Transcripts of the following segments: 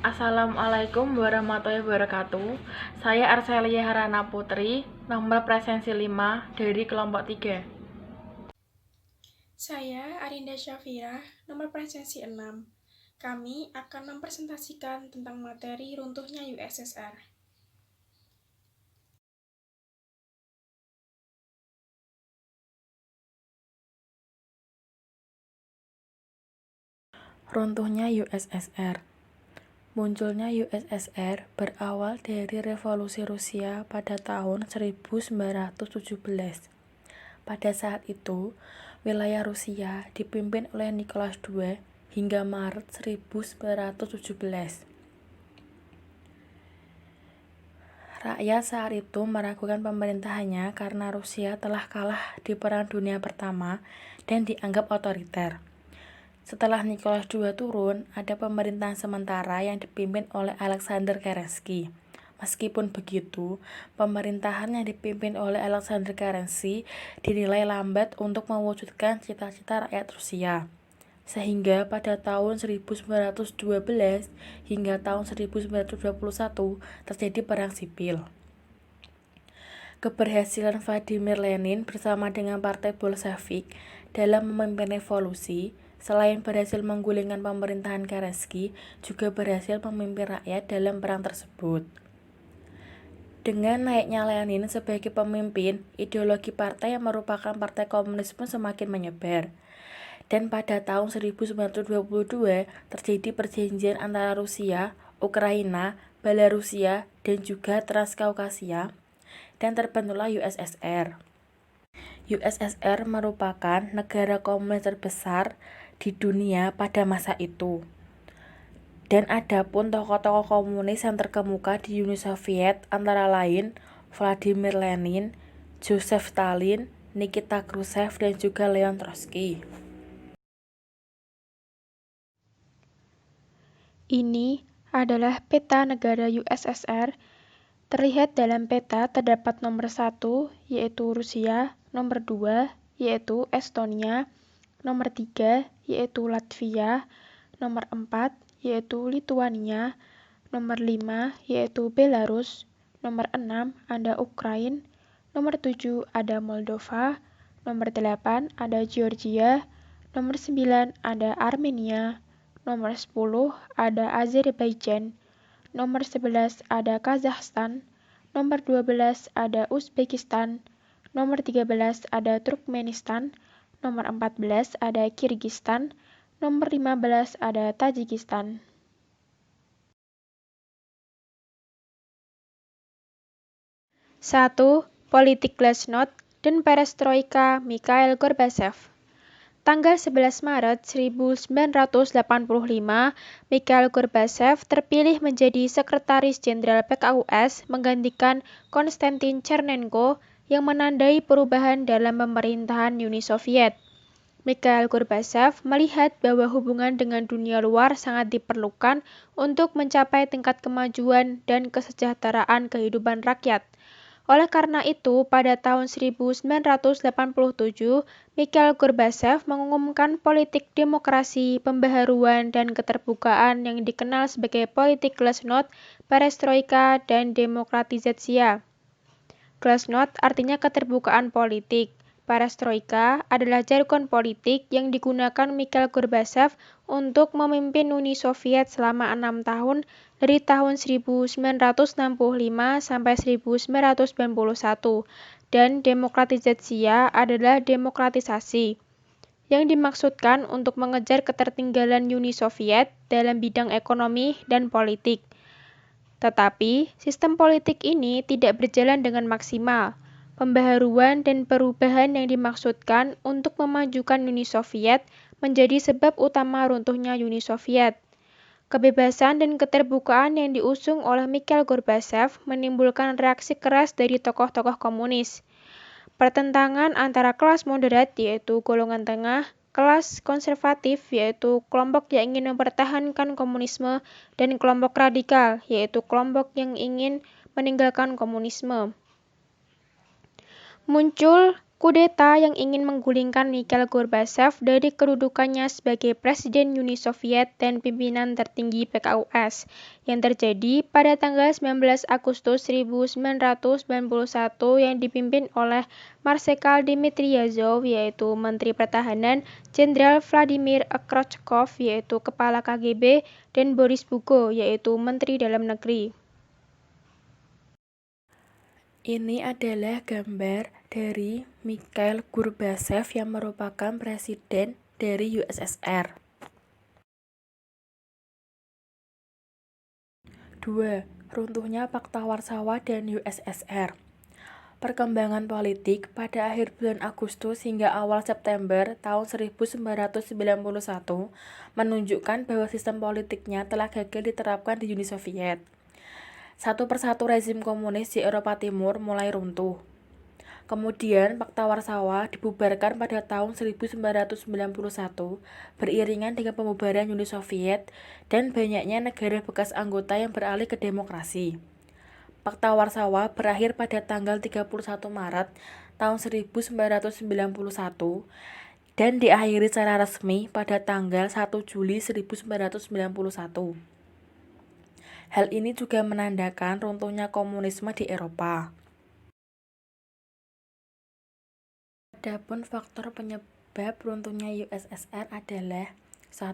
Assalamualaikum warahmatullahi wabarakatuh. Saya Arselia Harana Putri, nomor presensi 5 dari kelompok 3. Saya Arinda Syafira, nomor presensi 6. Kami akan mempresentasikan tentang materi runtuhnya USSR. Runtuhnya USSR. Munculnya USSR berawal dari revolusi Rusia pada tahun 1917. Pada saat itu, wilayah Rusia dipimpin oleh Nicholas II hingga Maret 1917. Rakyat saat itu meragukan pemerintahannya karena Rusia telah kalah di Perang Dunia Pertama dan dianggap otoriter. Setelah Nicholas II turun, ada pemerintahan sementara yang dipimpin oleh Alexander Kerensky. Meskipun begitu, pemerintahan yang dipimpin oleh Alexander Kerensky dinilai lambat untuk mewujudkan cita-cita rakyat Rusia. Sehingga pada tahun 1912 hingga tahun 1921 terjadi perang sipil. Keberhasilan Vladimir Lenin bersama dengan Partai Bolshevik dalam memimpin revolusi, selain berhasil menggulingkan pemerintahan Kerensky, juga berhasil memimpin rakyat dalam perang tersebut. Dengan naiknya Lenin sebagai pemimpin, ideologi partai yang merupakan partai komunis pun semakin menyebar. Dan pada tahun 1922 terjadi perjanjian antara Rusia, Ukraina, Belarusia, dan juga Transkaukasia, dan terbentuklah USSR. USSR merupakan negara komunis terbesar di dunia pada masa itu. Dan ada pun tokoh-tokoh komunis yang terkemuka di Uni Soviet antara lain Vladimir Lenin, Joseph Stalin, Nikita Khrushchev, dan juga Leon Trotsky. Ini adalah peta negara USSR. Terlihat dalam peta terdapat nomor 1, yaitu Rusia, nomor 2, yaitu Estonia, nomor 3, yaitu Latvia, nomor 4, yaitu Lituania, nomor 5, yaitu Belarus, nomor 6 ada Ukraina, nomor 7 ada Moldova, nomor 8 ada Georgia, nomor 9 ada Armenia, nomor 10 ada Azerbaijan, nomor 11 ada Kazakhstan, nomor 12 ada Uzbekistan, nomor 13 ada Turkmenistan, nomor 14 ada Kirgistan, nomor 15 ada Tajikistan. 1. Politik Glasnost dan Perestroika Mikhail Gorbachev. Tanggal 11 Maret 1985, Mikhail Gorbachev terpilih menjadi Sekretaris Jenderal PKUS menggantikan Konstantin Chernenko yang menandai perubahan dalam pemerintahan Uni Soviet. Mikhail Gorbachev melihat bahwa hubungan dengan dunia luar sangat diperlukan untuk mencapai tingkat kemajuan dan kesejahteraan kehidupan rakyat. Oleh karena itu, pada tahun 1987, Mikhail Gorbachev mengumumkan politik demokrasi, pembaharuan, dan keterbukaan yang dikenal sebagai politik Glasnost, Perestroika, dan demokratisasi. Glasnost artinya keterbukaan politik. Perestroika adalah jargon politik yang digunakan Mikhail Gorbachev untuk memimpin Uni Soviet selama 6 tahun dari tahun 1965 sampai 1991, dan demokratisasi adalah demokratisasi yang dimaksudkan untuk mengejar ketertinggalan Uni Soviet dalam bidang ekonomi dan politik. Tetapi, sistem politik ini tidak berjalan dengan maksimal. Pembaharuan dan perubahan yang dimaksudkan untuk memajukan Uni Soviet menjadi sebab utama runtuhnya Uni Soviet. Kebebasan dan keterbukaan yang diusung oleh Mikhail Gorbachev menimbulkan reaksi keras dari tokoh-tokoh komunis. Pertentangan antara kelas moderat, yaitu golongan tengah, kelas konservatif, yaitu kelompok yang ingin mempertahankan komunisme, dan kelompok radikal, yaitu kelompok yang ingin meninggalkan komunisme. Muncul Kudeta yang ingin menggulingkan Mikhail Gorbachev dari kedudukannya sebagai Presiden Uni Soviet dan pimpinan tertinggi PKUS yang terjadi pada tanggal 19 Agustus 1991 yang dipimpin oleh Marsekal Dmitriyazov yaitu Menteri Pertahanan, Jenderal Vladimir Khrushchev yaitu Kepala KGB, dan Boris Buko yaitu Menteri Dalam Negeri. Ini adalah gambar dari Mikhail Gorbachev yang merupakan presiden dari USSR. 2. Runtuhnya Pakta Warsawa dan USSR. Perkembangan politik pada akhir bulan Agustus hingga awal September tahun 1991 menunjukkan bahwa sistem politiknya telah gagal diterapkan di Uni Soviet. Satu persatu rezim komunis di Eropa Timur mulai runtuh. Kemudian Pakta Warsawa dibubarkan pada tahun 1991 beriringan dengan pembubaran Uni Soviet dan banyaknya negara bekas anggota yang beralih ke demokrasi. Pakta Warsawa berakhir pada tanggal 31 Maret tahun 1991 dan diakhiri secara resmi pada tanggal 1 Juli 1991. Hal ini juga menandakan runtuhnya komunisme di Eropa. Adapun faktor penyebab runtuhnya USSR adalah 1.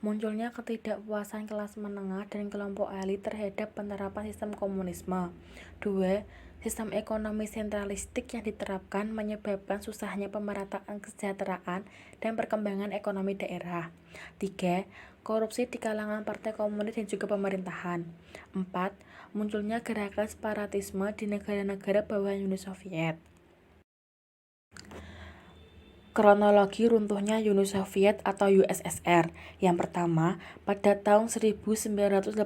Munculnya ketidakpuasan kelas menengah dan kelompok elit terhadap penerapan sistem komunisme. 2. Sistem ekonomi sentralistik yang diterapkan menyebabkan susahnya pemerataan kesejahteraan dan perkembangan ekonomi daerah. 3. Korupsi di kalangan partai komunis dan juga pemerintahan. 4. Munculnya gerakan separatisme di negara-negara bawahan Uni Soviet. Kronologi runtuhnya Uni Soviet atau USSR. Yang pertama, pada tahun 1987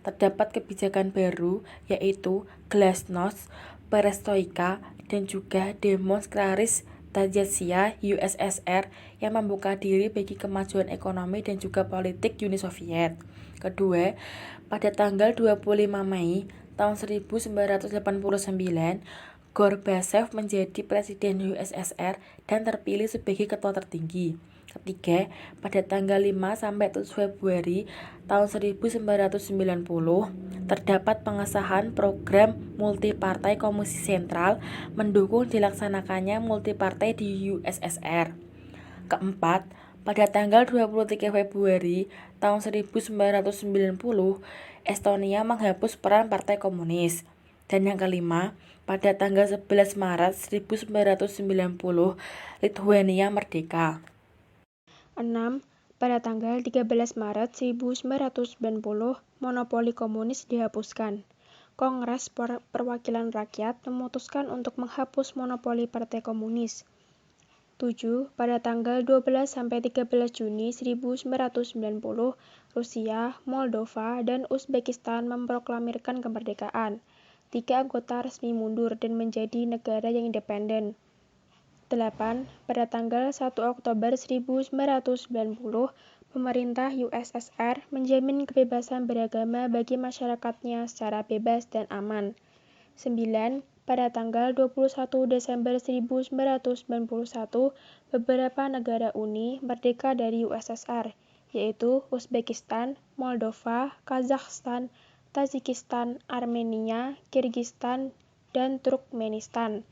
terdapat kebijakan baru yaitu Glasnost, Perestroika, dan juga Demonstralistasya USSR yang membuka diri bagi kemajuan ekonomi dan juga politik Uni Soviet. Kedua, pada tanggal 25 Mei tahun 1989, Gorbachev menjadi presiden USSR dan terpilih sebagai ketua tertinggi. Ketiga, pada tanggal 5-7 Februari tahun 1990, terdapat pengesahan program multipartai Komisi Sentral mendukung dilaksanakannya multipartai di USSR. Keempat, pada tanggal 23 Februari tahun 1990, Estonia menghapus peran Partai Komunis. Dan yang kelima, pada tanggal 11 Maret 1990, Lithuania merdeka. 6. Pada tanggal 13 Maret 1990, monopoli komunis dihapuskan. Kongres Perwakilan Rakyat memutuskan untuk menghapus monopoli Partai Komunis. 7. Pada tanggal 12-13 Juni 1990, Rusia, Moldova, dan Uzbekistan memproklamirkan kemerdekaan. 3 anggota resmi mundur dan menjadi negara yang independen. 8. Pada tanggal 1 Oktober 1990, pemerintah USSR menjamin kebebasan beragama bagi masyarakatnya secara bebas dan aman. 9. Pada tanggal 21 Desember 1991, beberapa negara Uni merdeka dari USSR, yaitu Uzbekistan, Moldova, Kazakhstan, Tajikistan, Armenia, Kirgistan, dan Turkmenistan.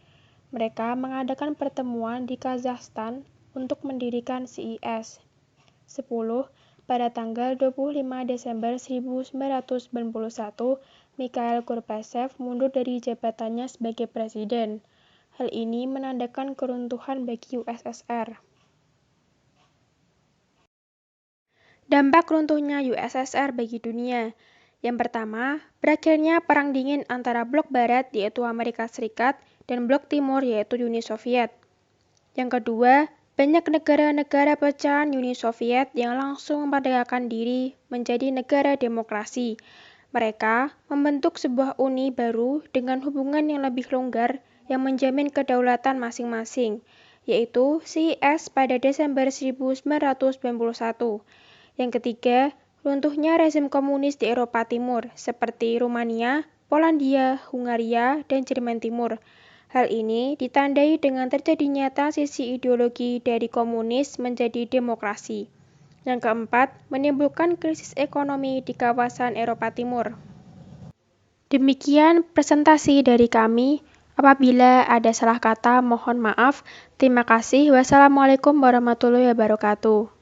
Mereka mengadakan pertemuan di Kazakhstan untuk mendirikan CIS. 10. Pada tanggal 25 Desember 1991, Mikhail Gorbachev mundur dari jabatannya sebagai presiden. Hal ini menandakan keruntuhan bagi USSR. Dampak runtuhnya USSR bagi dunia. Yang pertama, berakhirnya Perang Dingin antara Blok Barat yaitu Amerika Serikat dan Blok Timur yaitu Uni Soviet. Yang kedua, banyak negara-negara pecahan Uni Soviet yang langsung memerdekakan diri menjadi negara demokrasi. Mereka membentuk sebuah uni baru dengan hubungan yang lebih longgar yang menjamin kedaulatan masing-masing, yaitu CIS pada Desember 1991. Yang ketiga, runtuhnya rezim komunis di Eropa Timur seperti Rumania, Polandia, Hungaria, dan Jerman Timur. Hal ini ditandai dengan terjadinya transisi ideologi dari komunis menjadi demokrasi. Yang keempat, menimbulkan krisis ekonomi di kawasan Eropa Timur. Demikian presentasi dari kami. Apabila ada salah kata, mohon maaf. Terima kasih. Wassalamualaikum warahmatullahi wabarakatuh.